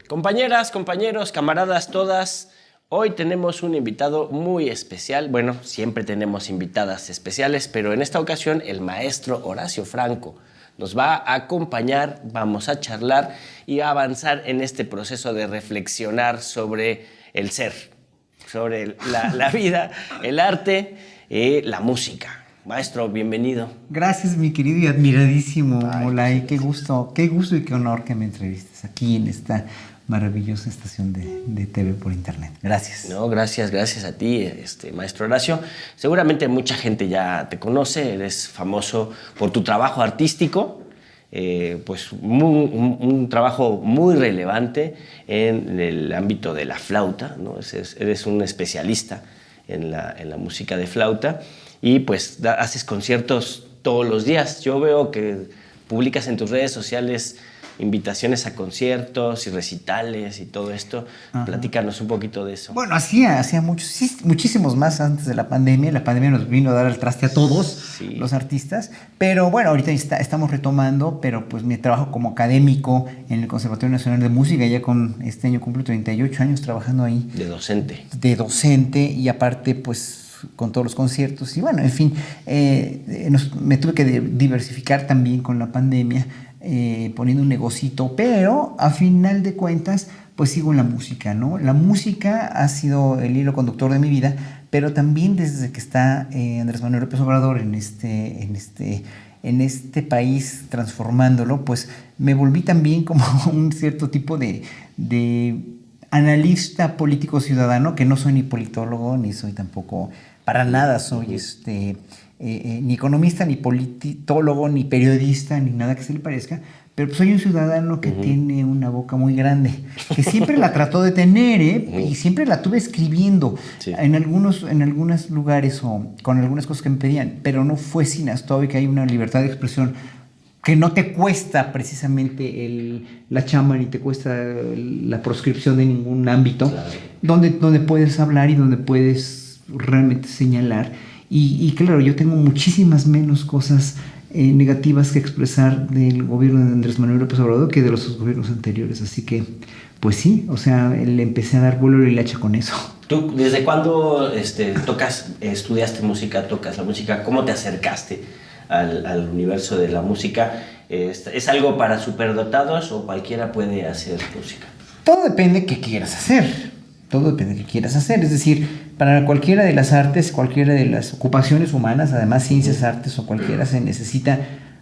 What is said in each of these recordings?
Compañeras, compañeros, camaradas todas, hoy tenemos un invitado muy especial. Bueno, siempre tenemos invitadas especiales, pero en esta ocasión el maestro Horacio Franco nos va a acompañar, vamos a charlar y a avanzar en este proceso de reflexionar sobre el ser, sobre la vida, el arte y la música. Maestro, bienvenido. Gracias, mi querido y admiradísimo Molay. Qué Qué gusto y qué honor que me entrevistes aquí en esta maravillosa estación de TV por internet. Gracias. No, gracias a ti, maestro Horacio. Seguramente mucha gente ya te conoce, eres famoso por tu trabajo artístico, pues un trabajo muy relevante en el ámbito de la flauta, ¿no? Eres un especialista en la música de flauta y pues haces conciertos todos los días. Yo veo que publicas en tus redes sociales invitaciones a conciertos y recitales y todo esto. Ajá. Platícanos un poquito de eso. Bueno, hacía muchísimos más antes de la pandemia. La pandemia nos vino a dar el traste a todos, sí, los artistas. Pero bueno, ahorita estamos retomando, pero pues mi trabajo como académico en el Conservatorio Nacional de Música, ya con este año cumplo 38 años trabajando ahí. De docente. De docente y aparte pues con todos los conciertos. Y bueno, en fin, me tuve que diversificar también con la pandemia, poniendo un negocito, pero a final de cuentas pues sigo en la música, ¿no? La música ha sido el hilo conductor de mi vida, pero también desde que está Andrés Manuel López Obrador en este país transformándolo, pues me volví también como un cierto tipo de analista político ciudadano, que no soy ni politólogo, ni soy tampoco, para nada soy ni economista, ni politólogo, ni periodista, ni nada que se le parezca, pero soy un ciudadano que tiene una boca muy grande, que siempre la trató de tener, y siempre la tuve escribiendo, sí, en algunos lugares o con algunas cosas que me pedían, pero no fue sin hasta hoy que hay una libertad de expresión que no te cuesta precisamente la chamba, ni te cuesta la proscripción de ningún ámbito, claro, donde puedes hablar y donde puedes realmente señalar. Y claro, yo tengo muchísimas menos cosas negativas que expresar del gobierno de Andrés Manuel López Obrador que de los gobiernos anteriores. Así que, pues sí, o sea, le empecé a dar vuelo y la hacha con eso. ¿Tú desde cuándo estudiaste música, tocas la música? ¿Cómo te acercaste al universo de la música? ¿Es algo para superdotados o cualquiera puede hacer música? Todo depende de qué quieras hacer. Todo depende de qué quieras hacer. Es decir, para cualquiera de las artes, cualquiera de las ocupaciones humanas, además ciencias, artes o cualquiera, se necesita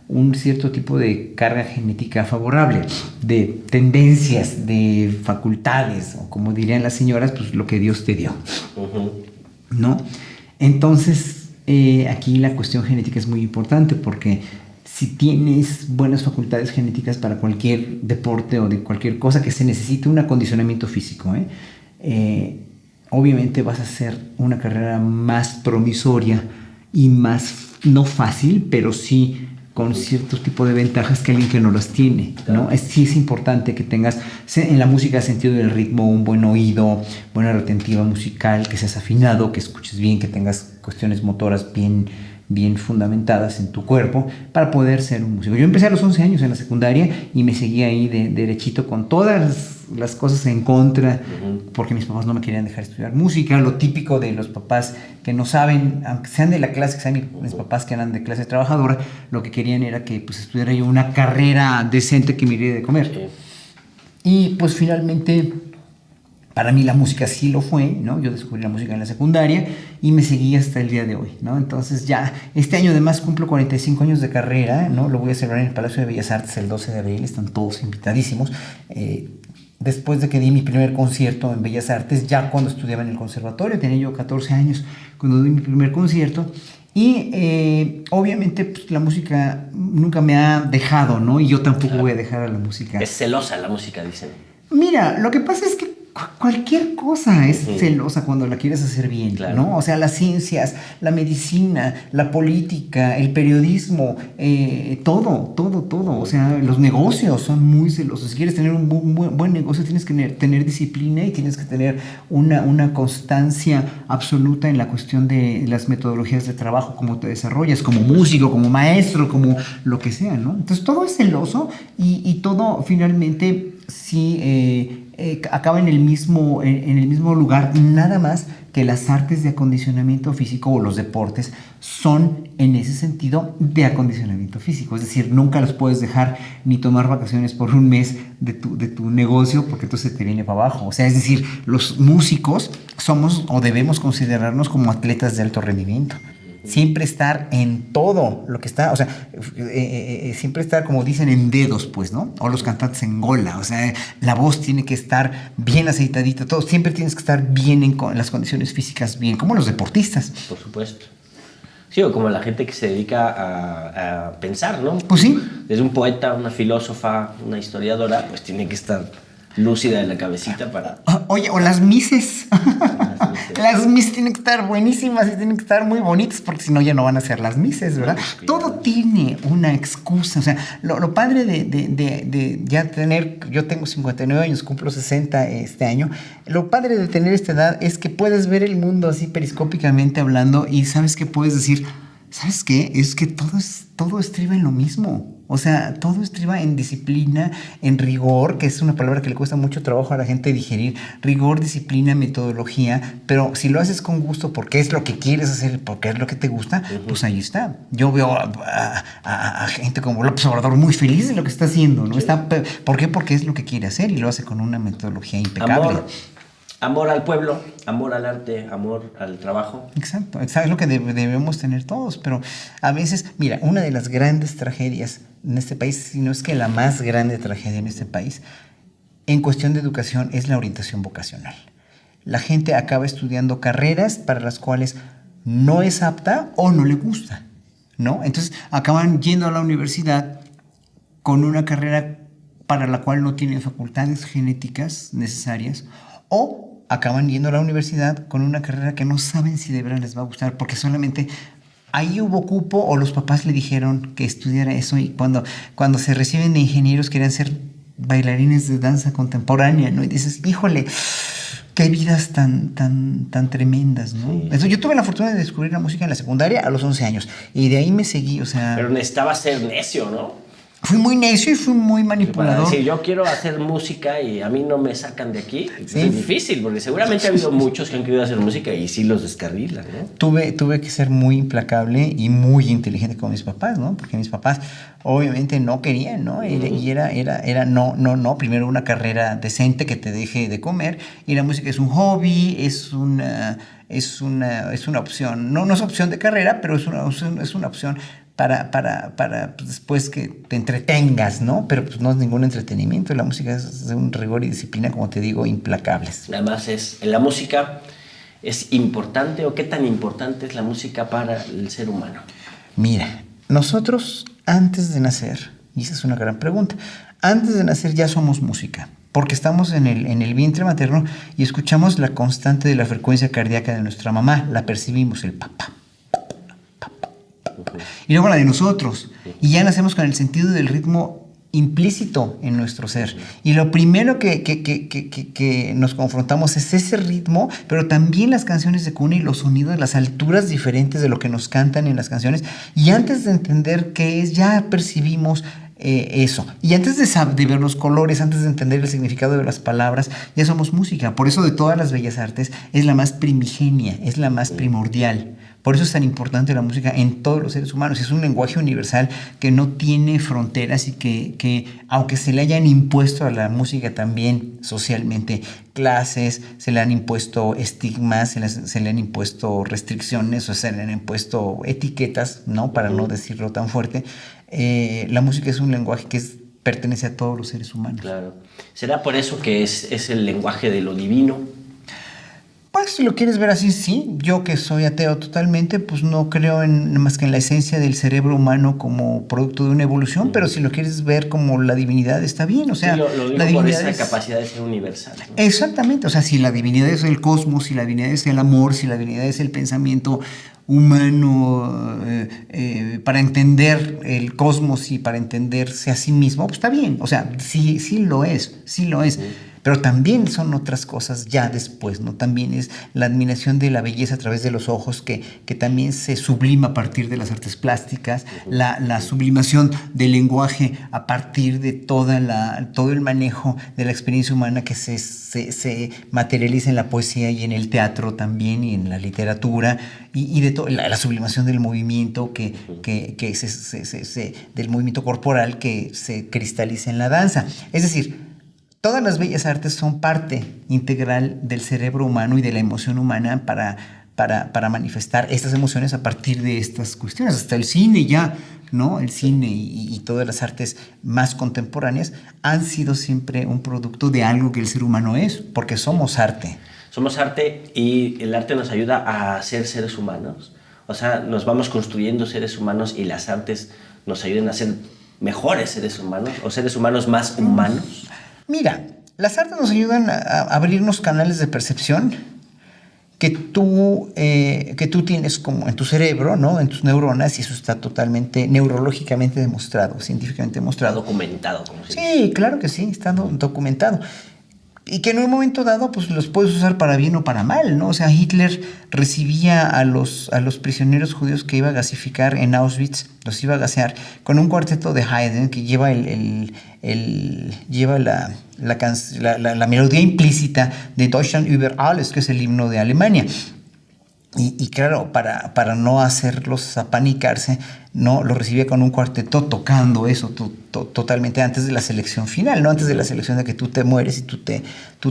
un cierto tipo de carga genética favorable, de tendencias, de facultades, o como dirían las señoras, pues lo que Dios te dio, ¿no? Entonces, aquí la cuestión genética es muy importante porque si tienes buenas facultades genéticas para cualquier deporte o de cualquier cosa que se necesite un acondicionamiento físico, obviamente vas a hacer una carrera más promisoria y más, no fácil, pero sí con cierto tipo de ventajas que alguien que no las tiene, ¿no? Sí es importante que tengas en la música sentido del ritmo, un buen oído, buena retentiva musical, que seas afinado, que escuches bien, que tengas cuestiones motoras bien fundamentadas en tu cuerpo para poder ser un músico. Yo empecé a los 11 años en la secundaria y me seguí ahí derechito con todas las cosas en contra, porque mis papás no me querían dejar estudiar música, lo típico de los papás que no saben, aunque sean de la clase, que sean mis papás que eran de clase trabajadora, lo que querían era que pues estudiara yo una carrera decente que me diera de comer. Y pues finalmente para mí la música sí lo fue, ¿no? Yo descubrí la música en la secundaria y me seguí hasta el día de hoy, ¿no? Entonces ya, este año además cumplo 45 años de carrera, ¿no? Lo voy a celebrar en el Palacio de Bellas Artes el 12 de abril, están todos invitadísimos. Después de que di mi primer concierto en Bellas Artes, ya cuando estudiaba en el conservatorio, tenía yo 14 años cuando di mi primer concierto. Y obviamente pues, la música nunca me ha dejado, ¿no? Y yo tampoco voy a dejar a la música. Es celosa la música, dicen. Mira, lo que pasa es que Cualquier cosa es celosa cuando la quieres hacer bien, Claro. ¿no? O sea, las ciencias, la medicina, la política, el periodismo, todo. O sea, los negocios son muy celosos. Si quieres tener un buen negocio, tienes que tener disciplina y tienes que tener una constancia absoluta en la cuestión de las metodologías de trabajo, cómo te desarrollas, como músico, como maestro, como lo que sea, ¿no? Entonces, todo es celoso y todo finalmente sí acaba en el mismo lugar, nada más que las artes de acondicionamiento físico o los deportes son en ese sentido de acondicionamiento físico, es decir, nunca los puedes dejar ni tomar vacaciones por un mes de tu negocio porque entonces te viene para abajo. O sea, es decir, los músicos somos o debemos considerarnos como atletas de alto rendimiento. Siempre estar en todo lo que está, o sea, siempre estar, como dicen, en dedos, pues, ¿no? O los cantantes en gola, o sea, la voz tiene que estar bien aceitadita, todo, siempre tienes que estar bien en las condiciones físicas, bien, como los deportistas. Por supuesto. Sí, o como la gente que se dedica a pensar, ¿no? Pues sí. Desde un poeta, una filósofa, una historiadora, pues tiene que estar lúcida de la cabecita para... Oye, o las mises. Las mises tienen que estar buenísimas y tienen que estar muy bonitas porque si no ya no van a ser las mises, ¿verdad? Todo tiene una excusa. O sea, lo padre de ya tener... Yo tengo 59 años, cumplo 60 este año. Lo padre de tener esta edad es que puedes ver el mundo así periscópicamente hablando y sabes que puedes decir... ¿Sabes qué? Es que todo estriba en lo mismo. O sea, todo estriba en disciplina, en rigor, que es una palabra que le cuesta mucho trabajo a la gente digerir. Rigor, disciplina, metodología. Pero si lo haces con gusto porque es lo que quieres hacer, porque es lo que te gusta, pues ahí está. Yo veo a gente como López Obrador muy feliz de lo que está haciendo, ¿no? Sí. ¿Por qué? Porque es lo que quiere hacer y lo hace con una metodología impecable. Amor al pueblo, amor al arte, amor al trabajo. Exacto, es lo que debemos tener todos, pero a veces, mira, una de las grandes tragedias en este país, si no es que la más grande tragedia en este país, en cuestión de educación, es la orientación vocacional. La gente acaba estudiando carreras para las cuales no es apta o no le gusta, ¿no? Entonces acaban yendo a la universidad con una carrera para la cual no tienen facultades genéticas necesarias o acaban yendo a la universidad con una carrera que no saben si de verdad les va a gustar porque solamente ahí hubo cupo o los papás le dijeron que estudiara eso y cuando se reciben de ingenieros querían ser bailarines de danza contemporánea, ¿no? Y dices, híjole, qué vidas tan tremendas, ¿no? Sí. Entonces, yo tuve la fortuna de descubrir la música en la secundaria a los 11 años y de ahí me seguí, o sea... Pero necesitaba ser necio, ¿no? Fui muy necio y fui muy manipulador. Para decir, yo quiero hacer música y a mí no me sacan de aquí, pues Sí. es difícil, porque seguramente ha habido muchos que han querido hacer música y sí los descarrilan, ¿no? Tuve que ser muy implacable y muy inteligente con mis papás, ¿no? Porque mis papás obviamente no querían, ¿no? Y era no, primero una carrera decente que te deje de comer y la música es un hobby, es una opción, no es opción de carrera, pero es una opción para pues, después que te entretengas, ¿no? Pero pues no es ningún entretenimiento, la música es de un rigor y disciplina, como te digo, implacables. Además, en la música es importante, o qué tan importante es la música para el ser humano. Mira, nosotros antes de nacer, y esa es una gran pregunta, antes de nacer ya somos música, porque estamos en el vientre materno y escuchamos la constante de la frecuencia cardíaca de nuestra mamá, la percibimos, el papá. Y luego la de nosotros, y ya nacemos con el sentido del ritmo implícito en nuestro ser. Y lo primero que nos confrontamos es ese ritmo, pero también las canciones de cuna y los sonidos, las alturas diferentes de lo que nos cantan en las canciones. Y antes de entender qué es, ya percibimos eso. Y antes de ver los colores, antes de entender el significado de las palabras, ya somos música. Por eso de todas las bellas artes es la más primigenia, es la más primordial. Por eso es tan importante la música en todos los seres humanos. Es un lenguaje universal que no tiene fronteras y que aunque se le hayan impuesto a la música también socialmente clases, se le han impuesto estigmas, se le han impuesto restricciones o se le han impuesto etiquetas, ¿no? Para no decirlo tan fuerte. La música es un lenguaje que pertenece a todos los seres humanos. Claro. ¿Será por eso que es el lenguaje de lo divino? Pues si lo quieres ver así, sí. Yo que soy ateo totalmente, pues no creo más que en la esencia del cerebro humano como producto de una evolución, pero si lo quieres ver como la divinidad, está bien. O sea, Sí, lo digo la por divinidad esa capacidad de ser universal, ¿no? Exactamente. O sea, si la divinidad es el cosmos, si la divinidad es el amor, si la divinidad es el pensamiento humano para entender el cosmos y para entenderse a sí mismo, pues está bien. O sea, sí, sí lo es, sí lo es. Pero también son otras cosas ya después, ¿no? También es la admiración de la belleza a través de los ojos que también se sublima a partir de las artes plásticas, la sublimación del lenguaje a partir de todo el manejo de la experiencia humana que se materializa en la poesía y en el teatro también y en la literatura y de la sublimación del movimiento del movimiento corporal que se cristaliza en la danza. Es decir, todas las bellas artes son parte integral del cerebro humano y de la emoción humana para manifestar estas emociones a partir de estas cuestiones. Hasta el cine ya, ¿no? El cine y todas las artes más contemporáneas han sido siempre un producto de algo que el ser humano es, porque somos arte. Somos arte y el arte nos ayuda a ser seres humanos. O sea, nos vamos construyendo seres humanos y las artes nos ayudan a ser mejores seres humanos o seres humanos más humanos. Mira, las artes nos ayudan a abrirnos canales de percepción que tú tienes como en tu cerebro, ¿no? En tus neuronas, y eso está totalmente neurológicamente demostrado, científicamente demostrado. Está documentado, como se dice. Sí, claro que sí, está documentado. Y que en un momento dado, pues los puedes usar para bien o para mal, ¿no? O sea, Hitler recibía a los prisioneros judíos que iba a gasificar en Auschwitz, los iba a gasear, con un cuarteto de Haydn que lleva lleva la melodía implícita de Deutschland über alles, que es el himno de Alemania. Y claro, para no hacerlos apanicarse, no lo recibía con un cuarteto tocando eso totalmente antes de la selección final, no antes de la selección de que tú te mueres y tú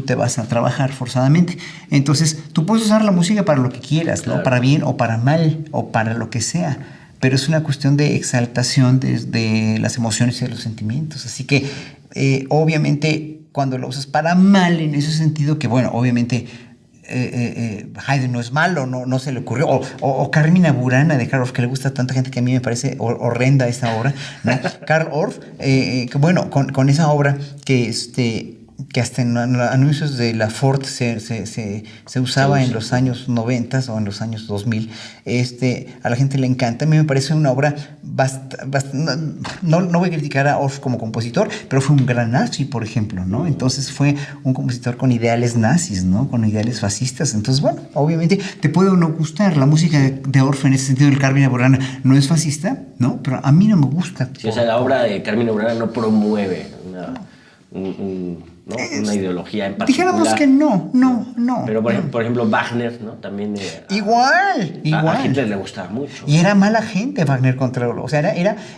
te vas a trabajar forzadamente. Entonces, tú puedes usar la música para lo que quieras, claro, ¿no? Para bien o para mal o para lo que sea, pero es una cuestión de exaltación de las emociones y de los sentimientos. Así que, obviamente, cuando lo usas para mal en ese sentido, que bueno, obviamente Haydn no es malo, no se le ocurrió, o Carmina Burana de Karl Orff, que le gusta a tanta gente que a mí me parece horrenda esta obra, ¿no? Karl Orff, que bueno, con esa obra que hasta en anuncios de la Ford se usaba en los años 90 o en los años 2000, a la gente le encanta. A mí me parece una obra no voy a criticar a Orff como compositor, pero fue un gran nazi, por ejemplo, ¿no? Entonces fue un compositor con ideales nazis, ¿no? Con ideales fascistas. Entonces, bueno, obviamente te puede o no gustar. La música de Orff en ese sentido, del Carmina Burana, no es fascista, ¿no? Pero a mí no me gusta. Sí, o sea, la obra de Carmina Burana no promueve una ideología en particular. Dijéramos que no. Pero por ejemplo Wagner, ¿no? También igual. A Hitler le gustaba mucho. Y era mala gente Wagner contra o sea,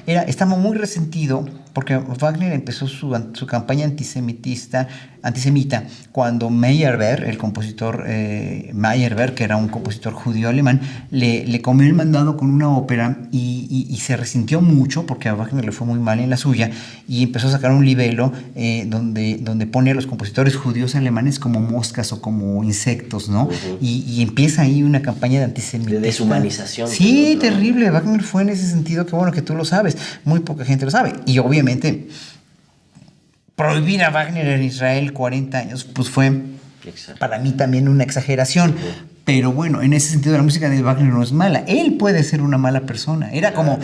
estaba muy resentido porque Wagner empezó su campaña antisemita cuando Meyerbeer, el compositor Meyerbeer, que era un compositor judío alemán, le comió el mandado con una ópera y se resintió mucho porque a Wagner le fue muy mal en la suya y empezó a sacar un libelo donde pone a los compositores judíos alemanes como moscas o como insectos, ¿no? Y empieza ahí una campaña de antisemitismo. De deshumanización. Sí, terrible. Wagner fue en ese sentido, que bueno que tú lo sabes. Muy poca gente lo sabe. Y obviamente prohibir a Wagner en Israel 40 años, pues fue para mí también una exageración. Pero bueno, en ese sentido la música de Wagner no es mala. Él puede ser una mala persona. Era como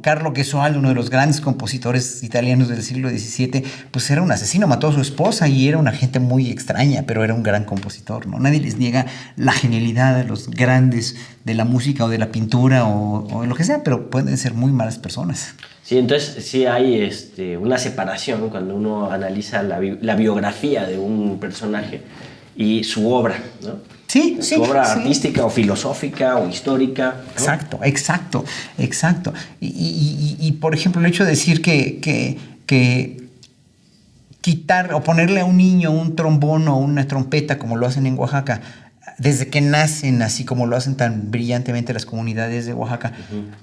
Carlo Gesualdo, uno de los grandes compositores italianos del siglo XVII, pues era un asesino, mató a su esposa y era una gente muy extraña, pero era un gran compositor, ¿no? Nadie les niega la genialidad de los grandes de la música o de la pintura o de lo que sea, pero pueden ser muy malas personas. Sí, entonces sí hay una separación cuando uno analiza la biografía de un personaje y su obra, ¿no? Su obra artística o filosófica o histórica, ¿no? Exacto. Y por ejemplo, el hecho de decir que quitar o ponerle a un niño un trombón o una trompeta, como lo hacen en Oaxaca, desde que nacen, así como lo hacen tan brillantemente las comunidades de Oaxaca,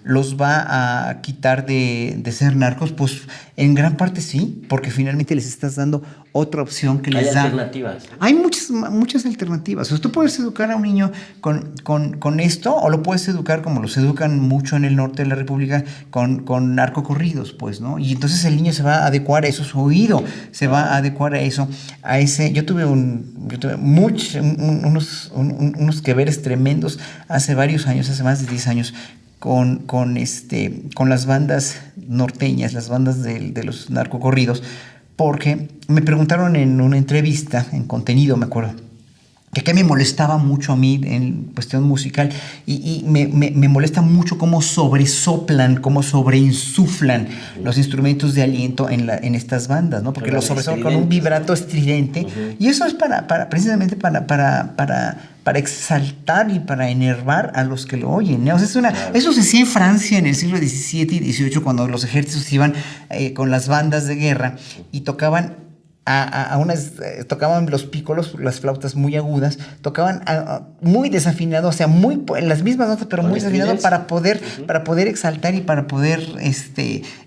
los va a quitar de ser narcos, pues en gran parte sí, porque finalmente les estás dando otra opción que Hay les da. alternativas. Hay muchas alternativas. O sea, tú puedes educar a un niño con esto, o lo puedes educar como los educan mucho en el norte de la República, con narcocorridos, pues, ¿no? Y entonces el niño se va a adecuar a eso, su oído se va a adecuar a eso, a ese. Yo tuve unos que veres tremendos hace varios años, hace más de 10 años, con las bandas norteñas, las bandas de los narcocorridos, porque me preguntaron en una entrevista, en Contenido, me acuerdo, que me molestaba mucho a mí en cuestión musical, y me molesta mucho cómo sobresoplan, cómo sobreinsuflan los instrumentos de aliento en estas bandas, ¿no? Porque los sobresoplan con un vibrato estridente, y eso es precisamente para exaltar y para enervar a los que lo oyen, ¿no? O sea, eso se hacía en Francia en el siglo XVII y XVIII, cuando los ejércitos iban con las bandas de guerra y tocaban tocaban los pícolos, las flautas muy agudas, tocaban muy desafinado, o sea, en las mismas notas, pero muy desafinado, para poder exaltar y para poder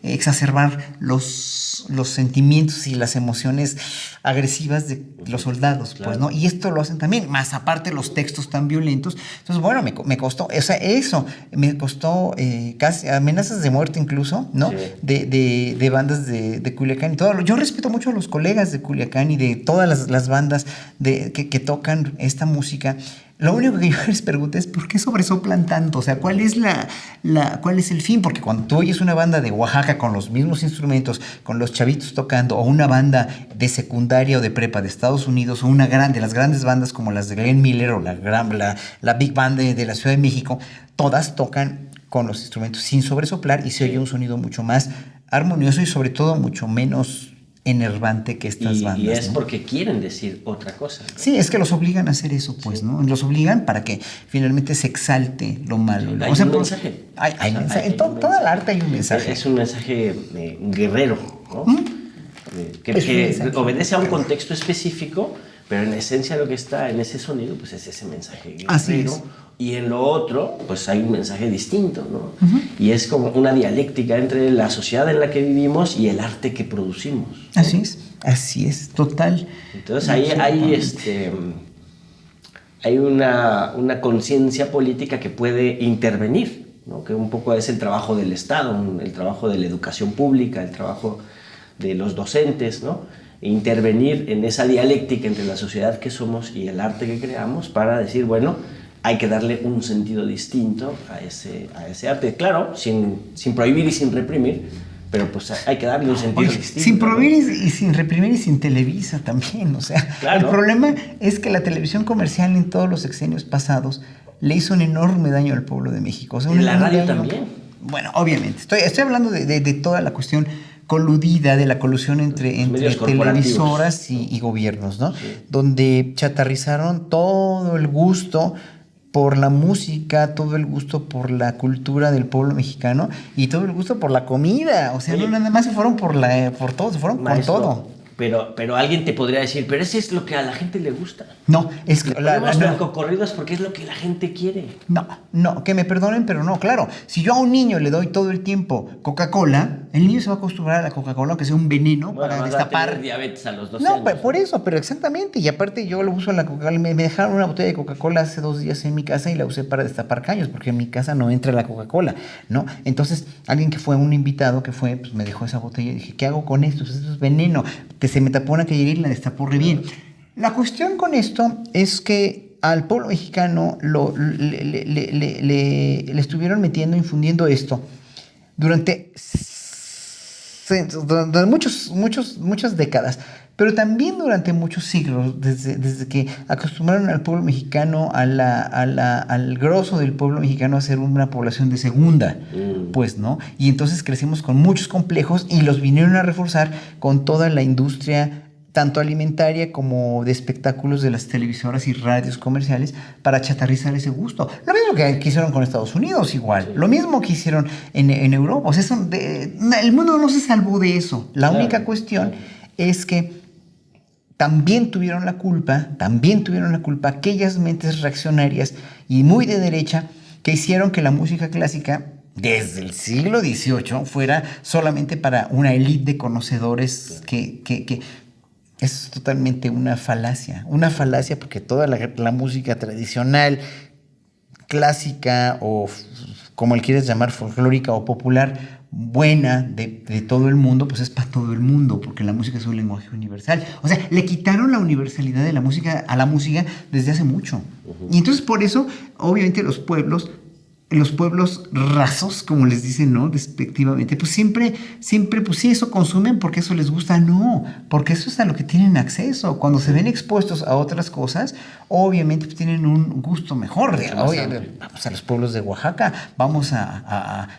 exacerbar los sentimientos y las emociones agresivas de los soldados, claro. Pues, ¿no? Y esto lo hacen también, más aparte los textos tan violentos. Entonces, bueno, me costó, o sea, eso me costó casi amenazas de muerte incluso, ¿no? Sí. De bandas de Culiacán y todo. Yo respeto mucho a los colegas de Culiacán y de todas las bandas que tocan esta música. Lo único que yo les pregunto es ¿por qué sobresoplan tanto? O sea, ¿cuál es cuál es el fin? Porque cuando tú oyes una banda de Oaxaca con los mismos instrumentos, con los chavitos tocando, o una banda de secundaria o de prepa de Estados Unidos, o las grandes bandas como las de Glenn Miller o la Big Band de la Ciudad de México, todas tocan con los instrumentos sin sobresoplar y se oye un sonido mucho más armonioso y sobre todo mucho menos enervante que estas bandas. Y es, ¿no? Porque quieren decir otra cosa, ¿no? Sí, es que los obligan a hacer eso, pues, sí. ¿No? Los obligan para que finalmente se exalte lo malo. Sí, hay un mensaje. Hay mensaje. En toda el arte hay un mensaje. Es un mensaje guerrero, ¿no? Que obedece a un contexto específico, pero en esencia lo que está en ese sonido, pues es ese mensaje guerrero. Así es. Y en lo otro, pues hay un mensaje distinto, ¿no? Y es como una dialéctica entre la sociedad en la que vivimos y el arte que producimos, ¿no? Así es, total. Entonces ahí hay una conciencia política que puede intervenir, ¿no? Que un poco es el trabajo del Estado, el trabajo de la educación pública, el trabajo de los docentes, ¿no? Intervenir en esa dialéctica entre la sociedad que somos y el arte que creamos para decir, bueno, hay que darle un sentido distinto a ese arte. Claro, sin prohibir y sin reprimir, pero pues hay que darle un sentido distinto. Sin prohibir, ¿no? Y sin reprimir y sin Televisa también. O sea, claro. El problema es que la televisión comercial en todos los sexenios pasados le hizo un enorme daño al pueblo de México. O sea, la radio también. Bueno, obviamente. Estoy hablando de toda la cuestión coludida, de la colusión entre televisoras y gobiernos, ¿no? Sí. Donde chatarrizaron todo el gusto por la música, todo el gusto por la cultura del pueblo mexicano y todo el gusto por la comida. O sea, no nada más se fueron por todo, se fueron con todo. Pero alguien te podría decir, pero ese es lo que a la gente le gusta. No, es que los narcocorridos porque es lo que la gente quiere. No, que me perdonen, pero no, claro. Si yo a un niño le doy todo el tiempo Coca-Cola, el niño se va a acostumbrar a la Coca-Cola, aunque sea un veneno para destapar. Va a tener diabetes a los 12 años. No, por eso, pero exactamente. Y aparte yo lo uso en la Coca-Cola. Me dejaron una botella de Coca-Cola hace 2 días en mi casa y la usé para destapar caños, porque en mi casa no entra la Coca-Cola, ¿no? Entonces, alguien que fue un invitado que fue, pues me dejó esa botella y dije, ¿qué hago con esto? Pues esto es veneno. Que se me tapó una calle y la destapó re bien. La cuestión con esto es que al pueblo mexicano le estuvieron infundiendo esto durante muchas décadas, pero también durante muchos siglos, desde que acostumbraron al pueblo mexicano, al grosso del pueblo mexicano a ser una población de segunda, pues, ¿no? Y entonces crecimos con muchos complejos y los vinieron a reforzar con toda la industria, tanto alimentaria como de espectáculos de las televisoras y radios comerciales, para chatarrizar ese gusto. Lo mismo que hicieron con Estados Unidos, igual. Lo mismo que hicieron en Europa. O sea, el mundo no se salvó de eso. La única cuestión es que también tuvieron la culpa aquellas mentes reaccionarias y muy de derecha que hicieron que la música clásica desde el siglo XVIII fuera solamente para una élite de conocedores que Es totalmente una falacia porque toda la música tradicional, clásica o como le quieres llamar, folclórica o popular, buena de todo el mundo, pues es para todo el mundo, porque la música es un lenguaje universal. O sea, le quitaron la universalidad de la música a la música desde hace mucho. Y entonces por eso, obviamente los pueblos rasos, como les dicen, ¿no? Despectivamente, pues siempre, pues sí, eso consumen porque eso les gusta, no, porque eso es a lo que tienen acceso. Cuando se ven expuestos a otras cosas, obviamente pues tienen un gusto mejor. Oye, vamos a los pueblos de Oaxaca, vamos a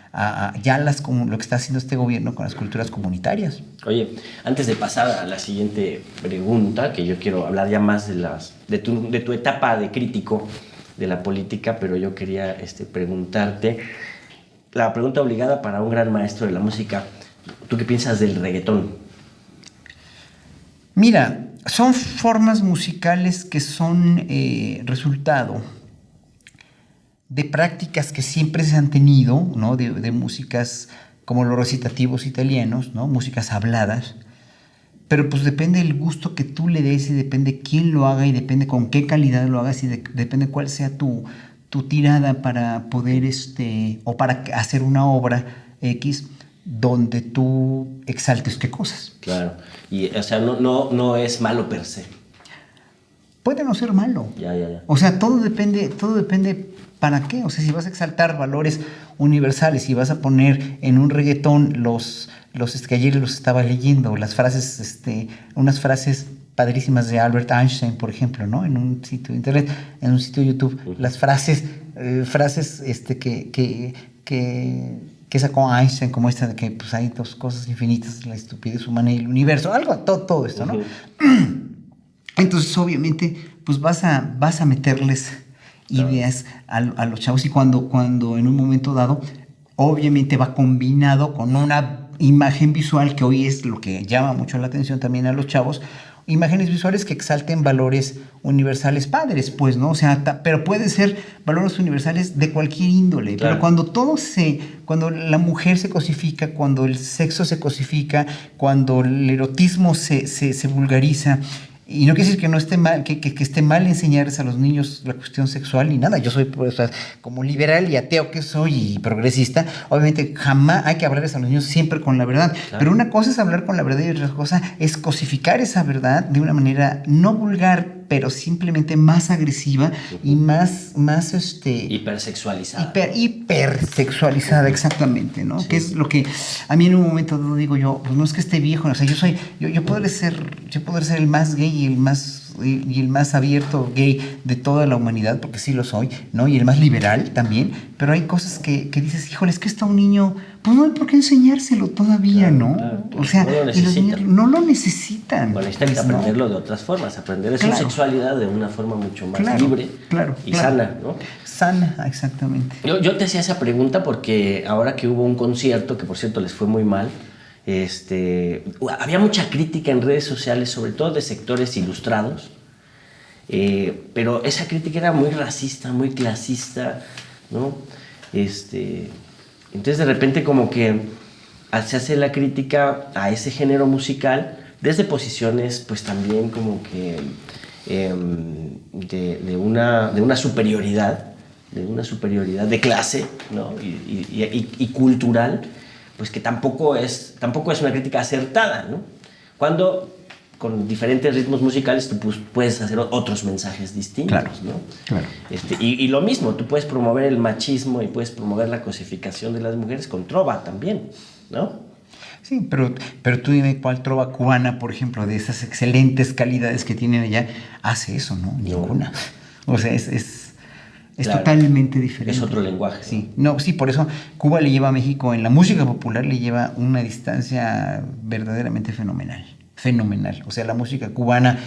ya lo que está haciendo este gobierno con las culturas comunitarias. Oye, antes de pasar a la siguiente pregunta, que yo quiero hablar ya más de tu etapa de crítico de la política, pero yo quería preguntarte, la pregunta obligada para un gran maestro de la música, ¿tú qué piensas del reggaetón? Mira, son formas musicales que son resultado de prácticas que siempre se han tenido, ¿no? De músicas como los recitativos italianos, ¿no? Músicas habladas. Pero pues depende del gusto que tú le des y depende quién lo haga y depende con qué calidad lo hagas y depende cuál sea tu tirada para poder o para hacer una obra X donde tú exaltes qué cosas. Claro, y o sea, no es malo per se. Puede no ser malo. Ya. O sea, todo depende para qué. O sea, si vas a exaltar valores universales y vas a poner en un reggaetón que ayer los estaba leyendo, las frases, unas frases padrísimas de Albert Einstein, por ejemplo, ¿no? En un sitio de internet, en un sitio de YouTube, las frases que sacó Einstein, como esta de que pues hay dos cosas infinitas, la estupidez humana y el universo, todo esto, ¿no? Entonces, obviamente, pues vas a meterles ideas a los chavos y cuando en un momento dado, obviamente va combinado con una imagen visual que hoy es lo que llama mucho la atención también a los chavos, imágenes visuales que exalten valores universales padres, pues, ¿no? O sea, pero pueden ser valores universales de cualquier índole, claro. Pero cuando la mujer se cosifica, cuando el sexo se cosifica, cuando el erotismo se vulgariza, y no quiere decir que no esté mal, que esté mal enseñarles a los niños la cuestión sexual ni nada. Yo soy, pues, como liberal y ateo que soy y progresista, obviamente jamás hay que hablarles a los niños siempre con la verdad. Claro. Pero una cosa es hablar con la verdad y otra cosa es cosificar esa verdad de una manera no vulgar, pero simplemente más agresiva y más hipersexualizada. Hipersexualizada, exactamente, ¿no? Sí. Que es lo que a mí en un momento dado digo yo, pues no es que esté viejo, o sea, yo podré ser el más gay y el más abierto gay de toda la humanidad, porque sí lo soy, ¿no? Y el más liberal también, pero hay cosas que dices, híjole, es que está un niño, pues no hay por qué enseñárselo todavía, claro, ¿no? Claro. O sea, y los niños no lo necesitan. Bueno, necesitan aprenderlo de otras formas, aprender su sexualidad de una forma mucho más libre y sana, ¿no? Sana, exactamente. Yo te hacía esa pregunta porque ahora que hubo un concierto, que por cierto les fue muy mal, había mucha crítica en redes sociales, sobre todo de sectores ilustrados, pero esa crítica era muy racista, muy clasista, ¿no? Entonces de repente como que se hace la crítica a ese género musical desde posiciones pues también como que de una superioridad de clase, ¿no? y cultural, pues que tampoco es una crítica acertada, ¿no? Cuando con diferentes ritmos musicales tú puedes hacer otros mensajes distintos, claro, ¿no? Claro. Y lo mismo, tú puedes promover el machismo y puedes promover la cosificación de las mujeres con trova también, ¿no? Sí, pero tú dime cuál trova cubana, por ejemplo, de esas excelentes calidades que tienen allá, hace eso, ¿no? Ninguna. O sea, es claro, totalmente diferente. Es otro lenguaje. Sí, no, sí, por eso Cuba le lleva a México, en la música popular le lleva una distancia verdaderamente fenomenal. O sea, la música cubana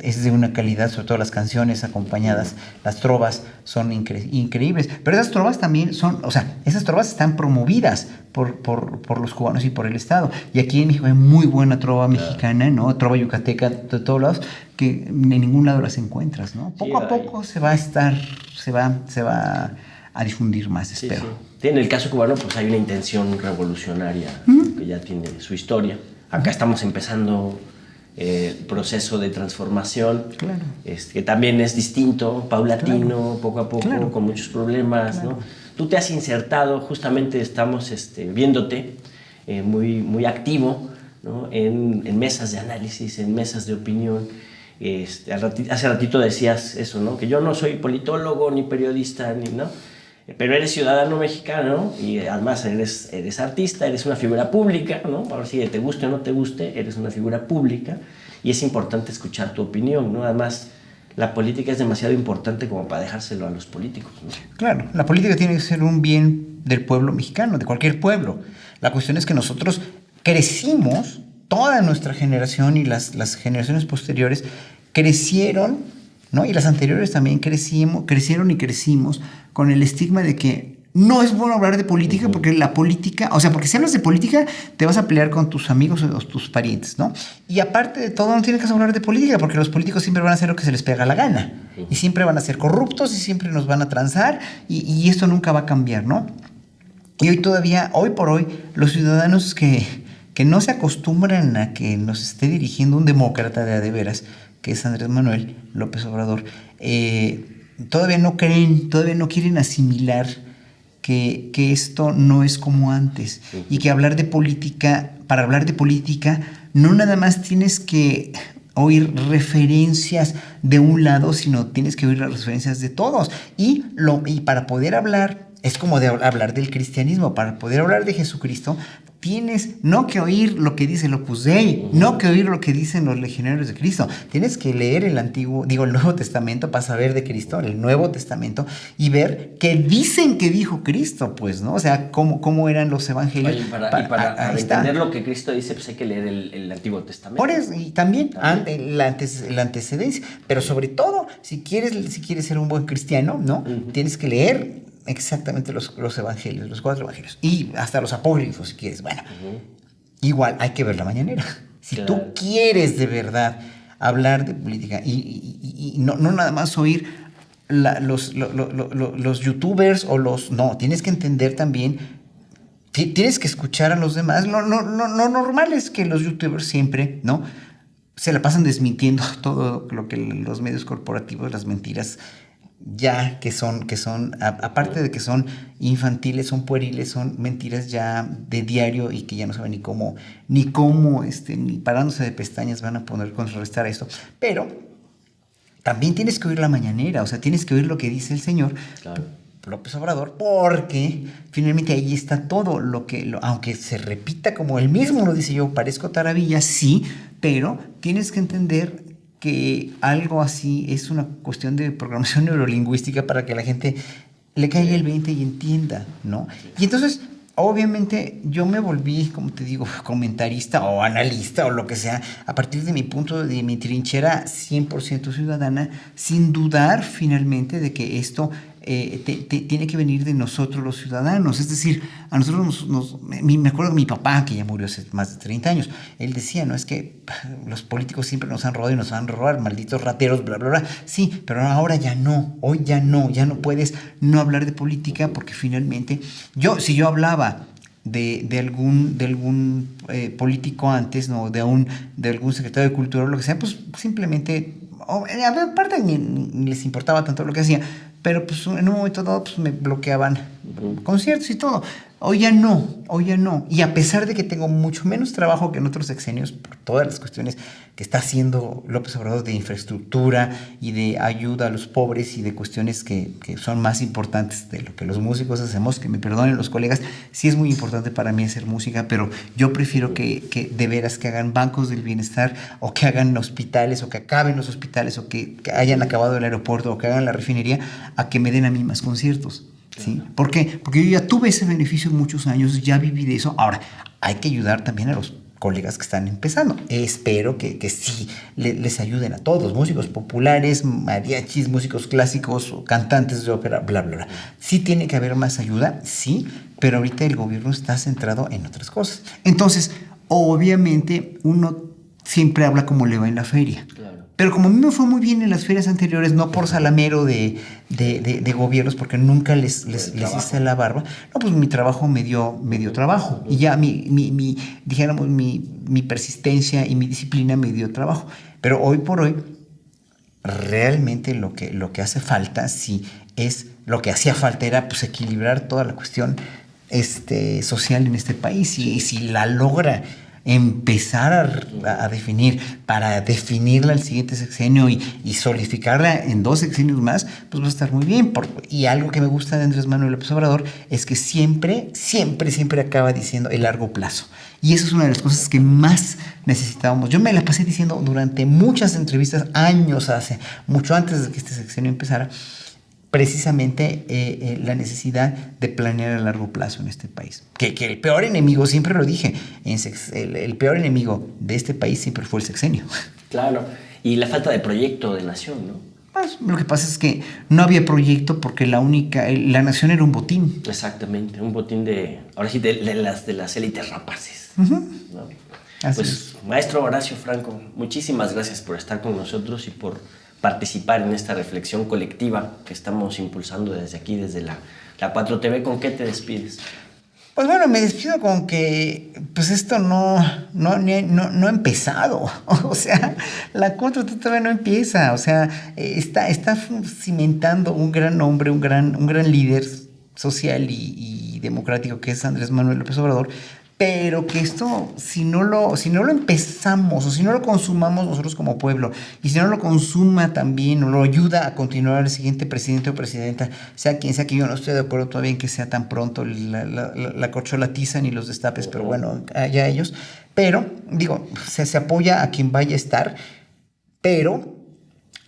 es de una calidad, sobre todo las canciones acompañadas, las trovas son increíbles, pero esas trovas también esas trovas están promovidas por los cubanos y por el Estado, y aquí en México hay muy buena trova mexicana, ¿no? Trova yucateca de todos lados, que en ningún lado las encuentras, ¿no? Poco a poco se va a difundir más, espero. Sí. En el caso cubano pues hay una intención revolucionaria que ya tiene su historia. Acá estamos empezando proceso de transformación, Claro. Que también es distinto, paulatino, Claro. poco a poco, Claro. con muchos problemas, Claro. ¿no? Tú te has insertado, justamente estamos viéndote muy, muy activo, ¿no? En mesas de análisis, en mesas de opinión. Hace ratito decías eso, ¿no? Que yo no soy politólogo ni periodista, ¿no? Pero eres ciudadano mexicano y además eres artista, eres una figura pública, ¿no? Ahora sí, te guste o no te guste, eres una figura pública y es importante escuchar tu opinión, ¿no? Además, la política es demasiado importante como para dejárselo a los políticos, ¿no? Claro, la política tiene que ser un bien del pueblo mexicano, de cualquier pueblo. La cuestión es que nosotros crecimos, toda nuestra generación y las generaciones posteriores crecieron, ¿no? Y las anteriores también crecieron y crecimos con el estigma de que no es bueno hablar de política porque la política, o sea, porque si hablas de política te vas a pelear con tus amigos o tus parientes, ¿no? Y aparte de todo no tienes que hablar de política porque los políticos siempre van a hacer lo que se les pega la gana y siempre van a ser corruptos y siempre nos van a transar y esto nunca va a cambiar, ¿no? Y hoy por hoy, los ciudadanos que no se acostumbran a que nos esté dirigiendo un demócrata de veras, que es Andrés Manuel López Obrador, todavía no quieren asimilar que esto no es como antes y que para hablar de política, no nada más tienes que oír referencias de un lado, sino tienes que oír las referencias de todos. Y para poder hablar, es como hablar del cristianismo, para poder hablar de Jesucristo, tienes no que oír lo que dice el Opus Dei, no que oír lo que dicen los legionarios de Cristo. Tienes que leer el Nuevo Testamento para saber de Cristo, el Nuevo Testamento, y ver qué dicen que dijo Cristo, pues, ¿no? O sea, cómo eran los evangelios. Oye, para entender lo que Cristo dice, pues hay que leer el Antiguo Testamento. Por eso, y también la antecedencia. Pero sobre todo, si quieres ser un buen cristiano, ¿no? Tienes que leer exactamente los evangelios, los 4 evangelios. Y hasta los apócrifos, si quieres. Bueno, igual hay que ver la mañanera. Si tú quieres de verdad hablar de política y no nada más oír los youtubers o no, tienes que entender también, tienes que escuchar a los demás. Lo normal es que los youtubers siempre, ¿no?, se la pasan desmintiendo todo lo que los medios corporativos, las mentiras ya que son, aparte de que son infantiles, son pueriles, son mentiras ya de diario y que ya no saben ni cómo, ni parándose de pestañas van a poder contrarrestar esto. Pero también tienes que oír la mañanera, o sea, tienes que oír lo que dice el señor López Obrador, porque finalmente ahí está todo aunque se repita como él mismo lo dice, yo parezco taravilla, sí, pero tienes que entender que algo así es una cuestión de programación neurolingüística para que la gente le caiga el 20 y entienda, ¿no? Y entonces, obviamente, yo me volví, como te digo, comentarista o analista o lo que sea, a partir de mi trinchera 100% ciudadana, sin dudar finalmente de que esto tiene que venir de nosotros los ciudadanos. Es decir, a nosotros me acuerdo de mi papá, que ya murió hace más de 30 años, él decía, no es que los políticos siempre nos han robado y nos van a robar, malditos rateros, bla, bla, bla. Sí, pero ahora ya no, hoy ya no puedes no hablar de política porque finalmente, si yo hablaba de algún político antes, ¿no?, de algún secretario de Cultura o lo que sea, pues simplemente, aparte ni les importaba tanto lo que hacía, pero pues en un momento dado pues, me bloqueaban conciertos y todo. Hoy ya no. Y a pesar de que tengo mucho menos trabajo que en otros sexenios, por todas las cuestiones que está haciendo López Obrador de infraestructura y de ayuda a los pobres y de cuestiones que son más importantes de lo que los músicos hacemos, que me perdonen los colegas, sí es muy importante para mí hacer música, pero yo prefiero que de veras que hagan bancos del bienestar o que hagan hospitales o que acaben los hospitales o que hayan acabado el aeropuerto o que hagan la refinería a que me den a mí más conciertos. ¿Sí? ¿Por qué? Porque yo ya tuve ese beneficio muchos años, ya viví de eso. Ahora, hay que ayudar también a los colegas que están empezando. Espero que sí les ayuden a todos, músicos populares, mariachis, músicos clásicos, cantantes de ópera, bla, bla, bla. Sí tiene que haber más ayuda, sí, pero ahorita el gobierno está centrado en otras cosas. Entonces, obviamente, uno siempre habla como le va en la feria. Claro. Pero como a mí me fue muy bien en las ferias anteriores, no por salamero de gobiernos, porque nunca les hice la barba, no, pues mi trabajo me dio trabajo. Y ya dijéramos, mi persistencia y mi disciplina me dio trabajo. Pero hoy por hoy, realmente lo que hace falta, sí, es lo que hacía falta era pues equilibrar toda la cuestión social en este país. Y si la logra empezar a definir, para definirla al siguiente sexenio y solidificarla en 2 sexenios más, pues va a estar muy bien. Y algo que me gusta de Andrés Manuel López Obrador es que siempre acaba diciendo el largo plazo. Y eso es una de las cosas que más necesitábamos. Yo me la pasé diciendo durante muchas entrevistas, años mucho antes de que este sexenio empezara, precisamente la necesidad de planear a largo plazo en este país. Que el peor enemigo, siempre lo dije, el peor enemigo de este país siempre fue el sexenio. Claro, y la falta de proyecto de nación, ¿no? Pues, lo que pasa es que no había proyecto porque la nación era un botín. Exactamente, un botín ahora sí, de las élites rapaces. Uh-huh. ¿No? Pues, maestro Horacio Franco, muchísimas gracias por estar con nosotros y por participar en esta reflexión colectiva que estamos impulsando desde aquí, desde la 4TV. ¿Con qué te despides? Pues bueno, me despido con que pues esto no ha empezado. O sea, la 4T todavía no empieza. O sea, está cimentando un gran hombre, un gran líder social y democrático que es Andrés Manuel López Obrador. Pero que esto, si no lo empezamos o si no lo consumamos nosotros como pueblo, y si no lo consuma también o lo ayuda a continuar el siguiente presidente o presidenta, sea quien sea, que yo no estoy de acuerdo todavía en que sea tan pronto la corcholatiza ni los destapes, pero bueno, allá ellos. Pero, digo, se apoya a quien vaya a estar, pero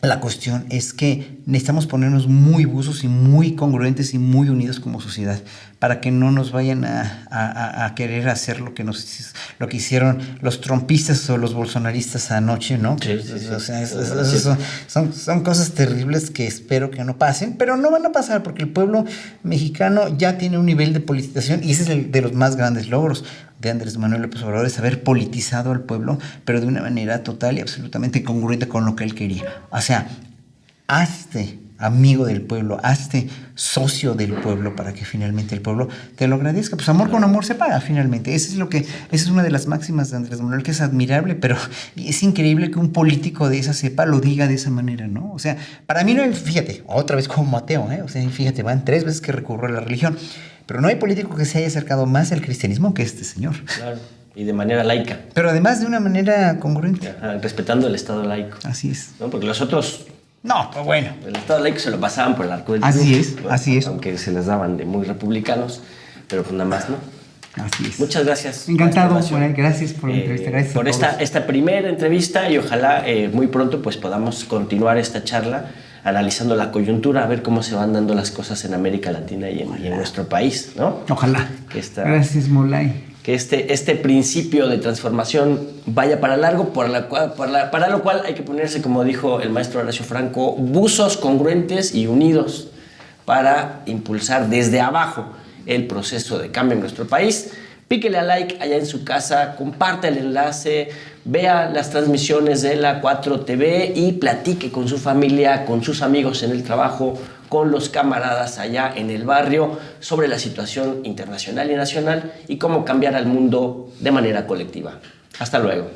la cuestión es que necesitamos ponernos muy buzos y muy congruentes y muy unidos como sociedad para que no nos vayan a querer hacer lo que hicieron los trumpistas o los bolsonaristas anoche, ¿no? Sí. O sea, son cosas terribles que espero que no pasen, pero no van a pasar porque el pueblo mexicano ya tiene un nivel de politización y ese es el de los más grandes logros de Andrés Manuel López Obrador, es haber politizado al pueblo, pero de una manera total y absolutamente congruente con lo que él quería. O sea, hazte amigo del pueblo, hazte socio del pueblo para que finalmente el pueblo te lo agradezca. Pues amor con amor se paga finalmente. Esa es una de las máximas de Andrés Manuel, que es admirable, pero es increíble que un político de esa cepa lo diga de esa manera, ¿no? O sea, para mí no, fíjate, otra vez como ateo, o sea, fíjate, van 3 veces que recurro a la religión. Pero no hay político que se haya acercado más al cristianismo que este señor. Claro, y de manera laica. Pero además de una manera congruente. Ajá, respetando el Estado laico. Así es. ¿No? Porque los otros... No, pues bueno. El Estado laico se lo pasaban por el arco del Así triunfo, es, ¿no? así es. Aunque se les daban de muy republicanos, pero pues nada más, ¿no? Así es. Muchas gracias. Encantado, Juan, gracias por la entrevista. Gracias por a todos. esta primera entrevista y ojalá muy pronto pues podamos continuar esta charla analizando la coyuntura, a ver cómo se van dando las cosas en América Latina y en nuestro país, ¿no? Ojalá. Gracias, Molay. Que este principio de transformación vaya para largo, para lo cual hay que ponerse, como dijo el maestro Horacio Franco, buzos congruentes y unidos para impulsar desde abajo el proceso de cambio en nuestro país. Píquele a like allá en su casa, comparta el enlace, vea las transmisiones de la 4TV y platique con su familia, con sus amigos en el trabajo, con los camaradas allá en el barrio sobre la situación internacional y nacional y cómo cambiar al mundo de manera colectiva. Hasta luego.